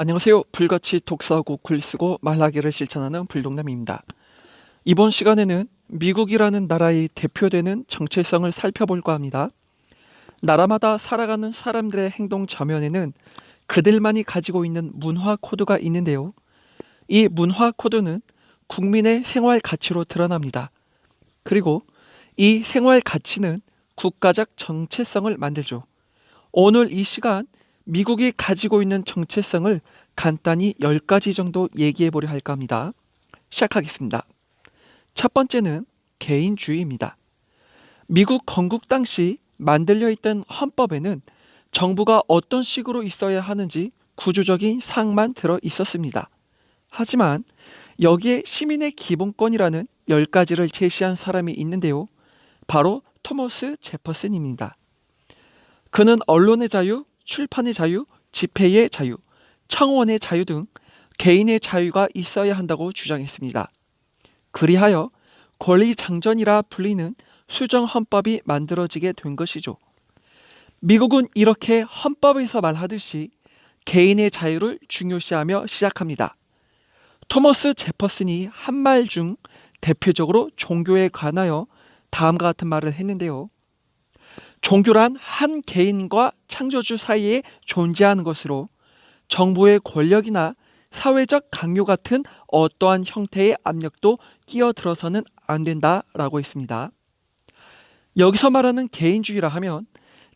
안녕하세요. 불같이 독서하고 글 쓰고 말하기를 실천하는 불독남입니다. 이번 시간에는 미국이라는 나라의 대표되는 정체성을 살펴볼까 합니다. 나라마다 살아가는 사람들의 행동 저면에는 그들만이 가지고 있는 문화 코드가 있는데요. 이 문화 코드는 국민의 생활 가치로 드러납니다. 그리고 이 생활 가치는 국가적 정체성을 만들죠. 오늘 이 시간 미국이 가지고 있는 정체성을 간단히 10가지 정도 얘기해 보려 할까 합니다. 시작하겠습니다. 첫 번째는 개인주의입니다. 미국 건국 당시 만들려 있던 헌법에는 정부가 어떤 식으로 있어야 하는지 구조적인 사항만 들어 있었습니다. 하지만 여기에 시민의 기본권이라는 10가지를 제시한 사람이 있는데요. 바로 토머스 제퍼슨입니다. 그는 언론의 자유, 출판의 자유, 집회의 자유, 청원의 자유 등 개인의 자유가 있어야 한다고 주장했습니다. 그리하여 권리장전이라 불리는 수정헌법이 만들어지게 된 것이죠. 미국은 이렇게 헌법에서 말하듯이 개인의 자유를 중요시하며 시작합니다. 토머스 제퍼슨이 한 말 중 대표적으로 종교에 관하여 다음과 같은 말을 했는데요. 종교란 한 개인과 창조주 사이에 존재하는 것으로 정부의 권력이나 사회적 강요 같은 어떠한 형태의 압력도 끼어들어서는 안 된다라고 했습니다. 여기서 말하는 개인주의라 하면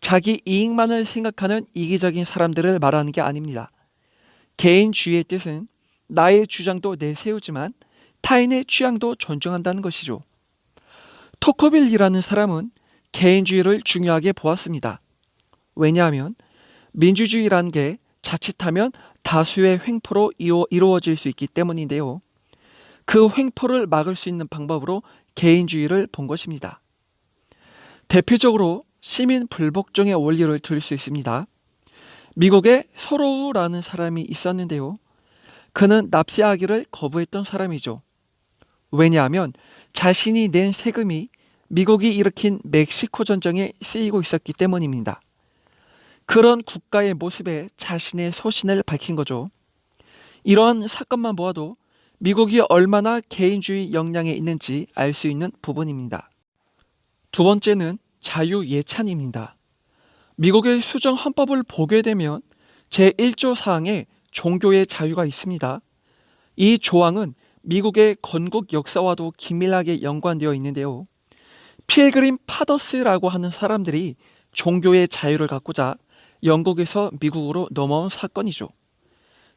자기 이익만을 생각하는 이기적인 사람들을 말하는 게 아닙니다. 개인주의의 뜻은 나의 주장도 내세우지만 타인의 취향도 존중한다는 것이죠. 토커빌이라는 사람은 개인주의를 중요하게 보았습니다. 왜냐하면 민주주의라는 게 자칫하면 다수의 횡포로 이루어질 수 있기 때문인데요. 그 횡포를 막을 수 있는 방법으로 개인주의를 본 것입니다. 대표적으로 시민 불복종의 원리를 들 수 있습니다. 미국에 서로우라는 사람이 있었는데요. 그는 납세하기를 거부했던 사람이죠. 왜냐하면 자신이 낸 세금이 미국이 일으킨 멕시코 전쟁에 쓰이고 있었기 때문입니다. 그런 국가의 모습에 자신의 소신을 밝힌 거죠. 이러한 사건만 보아도 미국이 얼마나 개인주의 역량에 있는지 알 수 있는 부분입니다. 두 번째는 자유예찬입니다. 미국의 수정 헌법을 보게 되면 제1조 사항에 종교의 자유가 있습니다. 이 조항은 미국의 건국 역사와도 긴밀하게 연관되어 있는데요. 필그림 파더스라고 하는 사람들이 종교의 자유를 갖고자 영국에서 미국으로 넘어온 사건이죠.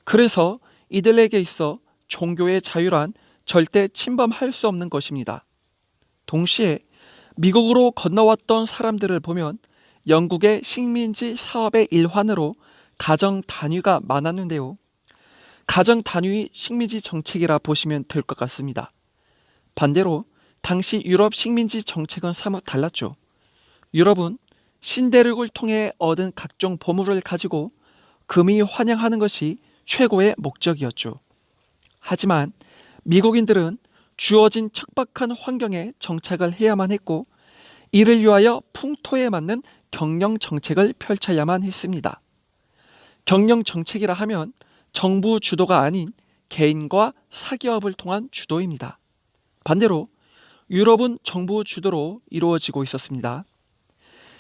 그래서 이들에게 있어 종교의 자유란 절대 침범할 수 없는 것입니다. 동시에 미국으로 건너왔던 사람들을 보면 영국의 식민지 사업의 일환으로 가정 단위가 많았는데요. 가정 단위 식민지 정책이라 보시면 될 것 같습니다. 반대로 당시 유럽 식민지 정책은 사뭇 달랐죠. 유럽은 신대륙을 통해 얻은 각종 보물을 가지고 금이 환영하는 것이 최고의 목적이었죠. 하지만 미국인들은 주어진 척박한 환경에 정착을 해야만 했고 이를 위하여 풍토에 맞는 경영 정책을 펼쳐야만 했습니다. 경영 정책이라 하면 정부 주도가 아닌 개인과 사기업을 통한 주도입니다. 반대로 유럽은 정부 주도로 이루어지고 있었습니다.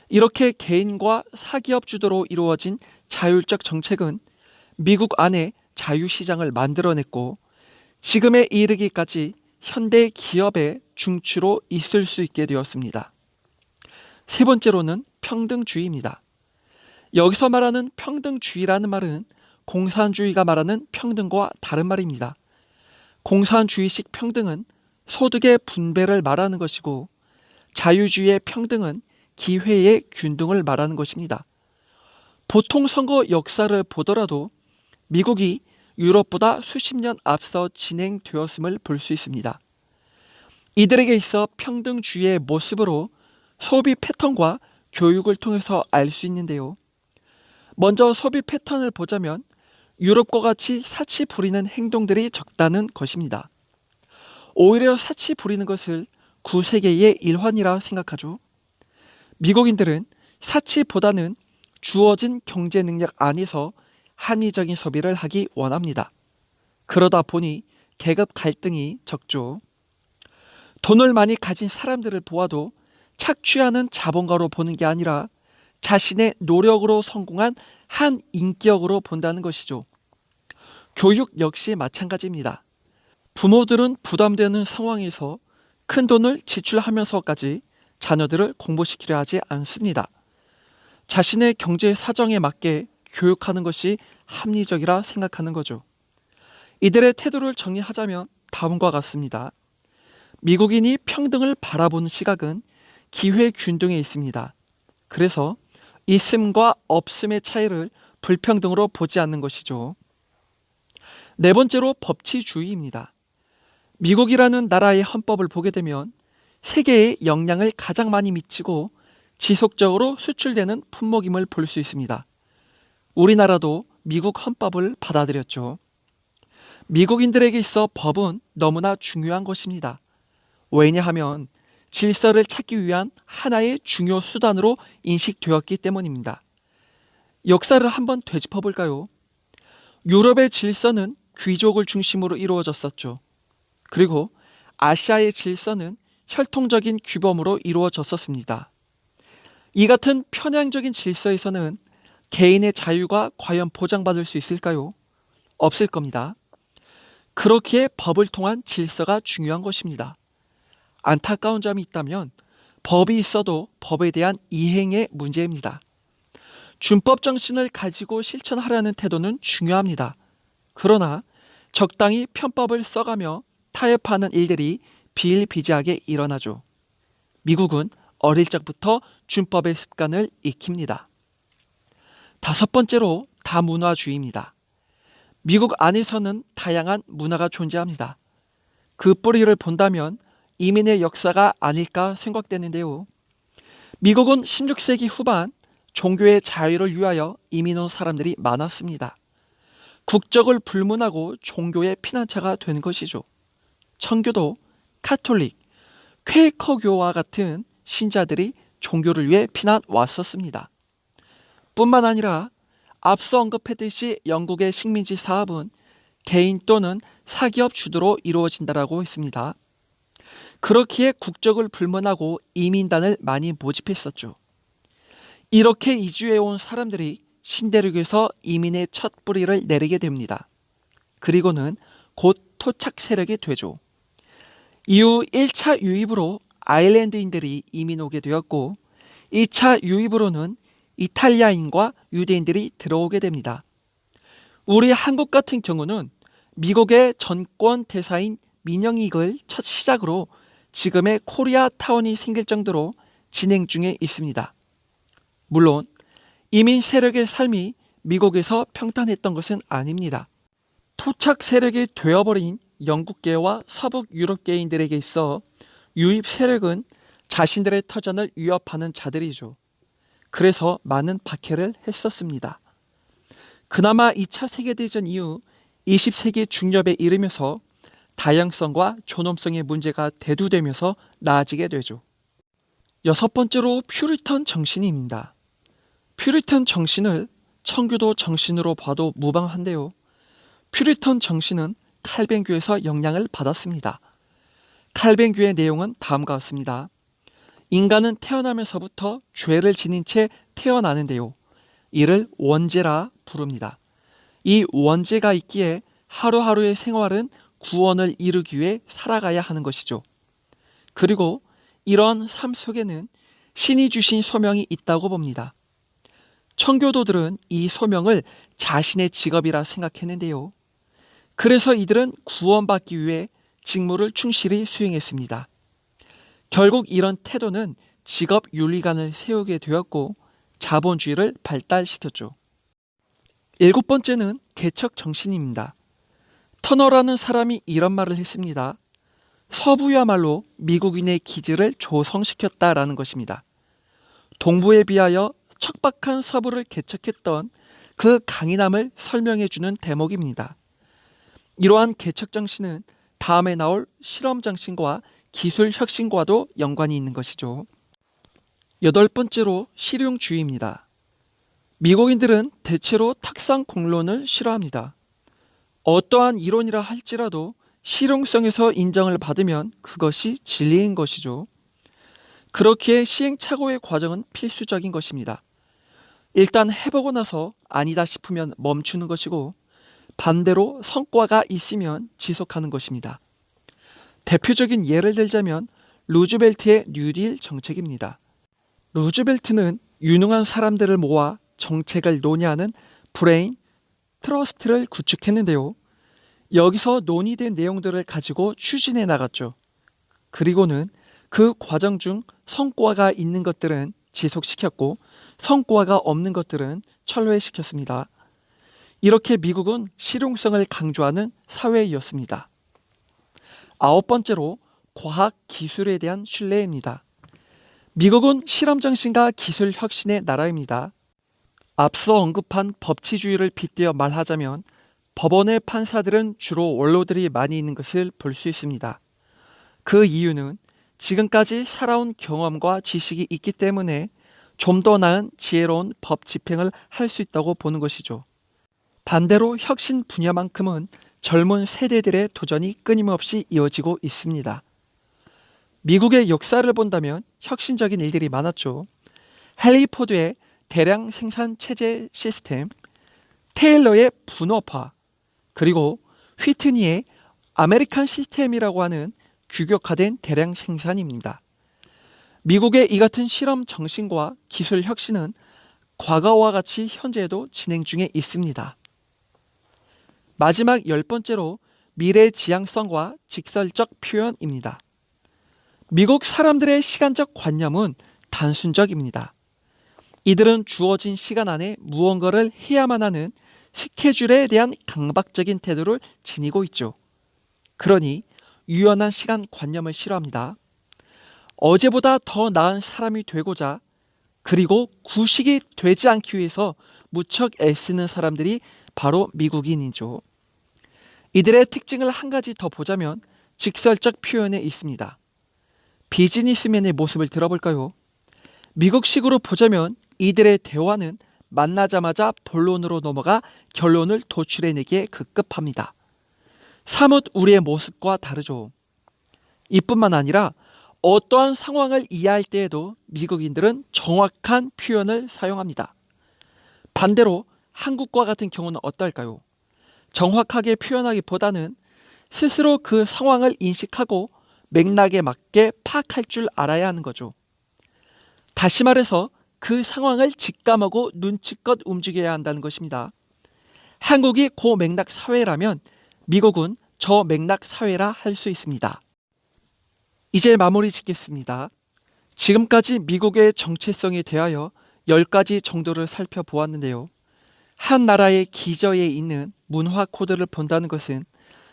이렇게 개인과 사기업 주도로 이루어진 자율적 정책은 미국 안에 자유시장을 만들어냈고 지금에 이르기까지 현대 기업의 중추로 있을 수 있게 되었습니다. 세 번째로는 평등주의입니다. 여기서 말하는 평등주의라는 말은 공산주의가 말하는 평등과 다른 말입니다. 공산주의식 평등은 소득의 분배를 말하는 것이고 자유주의의 평등은 기회의 균등을 말하는 것입니다. 보통 선거 역사를 보더라도 미국이 유럽보다 수십 년 앞서 진행되었음을 볼 수 있습니다. 이들에게 있어 평등주의의 모습으로 소비 패턴과 교육을 통해서 알 수 있는데요. 먼저 소비 패턴을 보자면 유럽과 같이 사치 부리는 행동들이 적다는 것입니다. 오히려 사치 부리는 것을 구세계의 일환이라 생각하죠. 미국인들은 사치보다는 주어진 경제 능력 안에서 합리적인 소비를 하기 원합니다. 그러다 보니 계급 갈등이 적죠. 돈을 많이 가진 사람들을 보아도 착취하는 자본가로 보는 게 아니라 자신의 노력으로 성공한 한 인격으로 본다는 것이죠. 교육 역시 마찬가지입니다. 부모들은 부담되는 상황에서 큰 돈을 지출하면서까지 자녀들을 공부시키려 하지 않습니다. 자신의 경제 사정에 맞게 교육하는 것이 합리적이라 생각하는 거죠. 이들의 태도를 정리하자면 다음과 같습니다. 미국인이 평등을 바라보는 시각은 기회균등에 있습니다. 그래서 있음과 없음의 차이를 불평등으로 보지 않는 것이죠. 네 번째로 법치주의입니다. 미국이라는 나라의 헌법을 보게 되면 세계에 영향을 가장 많이 미치고 지속적으로 수출되는 품목임을 볼 수 있습니다. 우리나라도 미국 헌법을 받아들였죠. 미국인들에게 있어 법은 너무나 중요한 것입니다. 왜냐하면 질서를 찾기 위한 하나의 중요 수단으로 인식되었기 때문입니다. 역사를 한번 되짚어 볼까요? 유럽의 질서는 귀족을 중심으로 이루어졌었죠. 그리고 아시아의 질서는 혈통적인 규범으로 이루어졌었습니다. 이 같은 편향적인 질서에서는 개인의 자유가 과연 보장받을 수 있을까요? 없을 겁니다. 그렇기에 법을 통한 질서가 중요한 것입니다. 안타까운 점이 있다면 법이 있어도 법에 대한 이행의 문제입니다. 준법 정신을 가지고 실천하려는 태도는 중요합니다. 그러나 적당히 편법을 써가며 타협하는 일들이 비일비재하게 일어나죠. 미국은 어릴 적부터 준법의 습관을 익힙니다. 다섯 번째로 다문화주의입니다. 미국 안에서는 다양한 문화가 존재합니다. 그 뿌리를 본다면 이민의 역사가 아닐까 생각되는데요. 미국은 16세기 후반 종교의 자유를 위하여 이민 온 사람들이 많았습니다. 국적을 불문하고 종교의 피난처가 된 것이죠. 청교도, 카톨릭, 퀘이커교와 같은 신자들이 종교를 위해 피난 왔었습니다. 뿐만 아니라 앞서 언급했듯이 영국의 식민지 사업은 개인 또는 사기업 주도로 이루어진다라고 했습니다. 그렇기에 국적을 불문하고 이민단을 많이 모집했었죠. 이렇게 이주해온 사람들이 신대륙에서 이민의 첫 뿌리를 내리게 됩니다. 그리고는 곧 토착 세력이 되죠. 이후 1차 유입으로 아일랜드인들이 이민 오게 되었고 2차 유입으로는 이탈리아인과 유대인들이 들어오게 됩니다. 우리 한국 같은 경우는 미국의 전권 대사인 민영익을 첫 시작으로 지금의 코리아타운이 생길 정도로 진행 중에 있습니다. 물론 이민 세력의 삶이 미국에서 평탄했던 것은 아닙니다. 토착 세력이 되어버린 영국계와 서북 유럽계인들에게 있어 유입 세력은 자신들의 터전을 위협하는 자들이죠. 그래서 많은 박해를 했었습니다. 그나마 2차 세계대전 이후 20세기 중엽에 이르면서 다양성과 존엄성의 문제가 대두되면서 나아지게 되죠. 여섯 번째로 퓨리턴 정신입니다. 퓨리턴 정신을 청교도 정신으로 봐도 무방한데요. 퓨리턴 정신은 칼뱅교에서 영향을 받았습니다. 칼뱅교의 내용은 다음과 같습니다. 인간은 태어나면서부터 죄를 지닌 채 태어나는데요. 이를 원죄라 부릅니다. 이 원죄가 있기에 하루하루의 생활은 구원을 이루기 위해 살아가야 하는 것이죠. 그리고 이러한 삶 속에는 신이 주신 소명이 있다고 봅니다. 청교도들은 이 소명을 자신의 직업이라 생각했는데요. 그래서 이들은 구원받기 위해 직무를 충실히 수행했습니다. 결국 이런 태도는 직업 윤리관을 세우게 되었고 자본주의를 발달시켰죠. 일곱 번째는 개척 정신입니다. 터너라는 사람이 이런 말을 했습니다. 서부야말로 미국인의 기질을 조성시켰다라는 것입니다. 동부에 비하여 척박한 서부를 개척했던 그 강인함을 설명해주는 대목입니다. 이러한 개척 정신은 다음에 나올 실험 정신과 기술 혁신과도 연관이 있는 것이죠. 여덟 번째로 실용주의입니다. 미국인들은 대체로 탁상 공론을 싫어합니다. 어떠한 이론이라 할지라도 실용성에서 인정을 받으면 그것이 진리인 것이죠. 그렇기에 시행착오의 과정은 필수적인 것입니다. 일단 해보고 나서 아니다 싶으면 멈추는 것이고, 반대로 성과가 있으면 지속하는 것입니다. 대표적인 예를 들자면 루즈벨트의 뉴딜 정책입니다. 루즈벨트는 유능한 사람들을 모아 정책을 논의하는 브레인 트러스트를 구축했는데요. 여기서 논의된 내용들을 가지고 추진해 나갔죠. 그리고는 그 과정 중 성과가 있는 것들은 지속시켰고, 성과가 없는 것들은 철회시켰습니다. 이렇게 미국은 실용성을 강조하는 사회였습니다. 아홉 번째로 과학 기술에 대한 신뢰입니다. 미국은 실험 정신과 기술 혁신의 나라입니다. 앞서 언급한 법치주의를 빗대어 말하자면 법원의 판사들은 주로 원로들이 많이 있는 것을 볼 수 있습니다. 그 이유는 지금까지 살아온 경험과 지식이 있기 때문에 좀 더 나은 지혜로운 법 집행을 할 수 있다고 보는 것이죠. 반대로 혁신 분야만큼은 젊은 세대들의 도전이 끊임없이 이어지고 있습니다. 미국의 역사를 본다면 혁신적인 일들이 많았죠. 헨리 포드의 대량 생산 체제 시스템, 테일러의 분업화, 그리고 휘트니의 아메리칸 시스템이라고 하는 규격화된 대량 생산입니다. 미국의 이 같은 실험 정신과 기술 혁신은 과거와 같이 현재에도 진행 중에 있습니다. 마지막 열 번째로 미래 지향성과 직설적 표현입니다. 미국 사람들의 시간적 관념은 단순적입니다. 이들은 주어진 시간 안에 무언가를 해야만 하는 스케줄에 대한 강박적인 태도를 지니고 있죠. 그러니 유연한 시간 관념을 싫어합니다. 어제보다 더 나은 사람이 되고자, 그리고 구식이 되지 않기 위해서 무척 애쓰는 사람들이 바로 미국인이죠. 이들의 특징을 한 가지 더 보자면 직설적 표현에 있습니다. 비즈니스맨의 모습을 들어볼까요? 미국식으로 보자면 이들의 대화는 만나자마자 본론으로 넘어가 결론을 도출해내기에 급급합니다. 사뭇 우리의 모습과 다르죠. 이뿐만 아니라 어떠한 상황을 이해할 때에도 미국인들은 정확한 표현을 사용합니다. 반대로 한국과 같은 경우는 어떨까요? 정확하게 표현하기보다는 스스로 그 상황을 인식하고 맥락에 맞게 파악할 줄 알아야 하는 거죠. 다시 말해서 그 상황을 직감하고 눈치껏 움직여야 한다는 것입니다. 한국이 고맥락 사회라면 미국은 저맥락 사회라 할 수 있습니다. 이제 마무리 짓겠습니다. 지금까지 미국의 정체성에 대하여 10가지 정도를 살펴보았는데요. 한 나라의 기저에 있는 문화 코드를 본다는 것은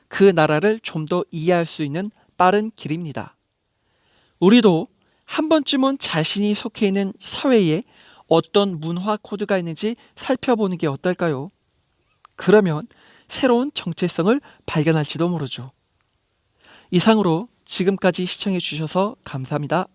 그 나라를 좀 더 이해할 수 있는 빠른 길입니다. 우리도 한 번쯤은 자신이 속해 있는 사회에 어떤 문화 코드가 있는지 살펴보는 게 어떨까요? 그러면 새로운 정체성을 발견할지도 모르죠. 이상으로 지금까지 시청해 주셔서 감사합니다.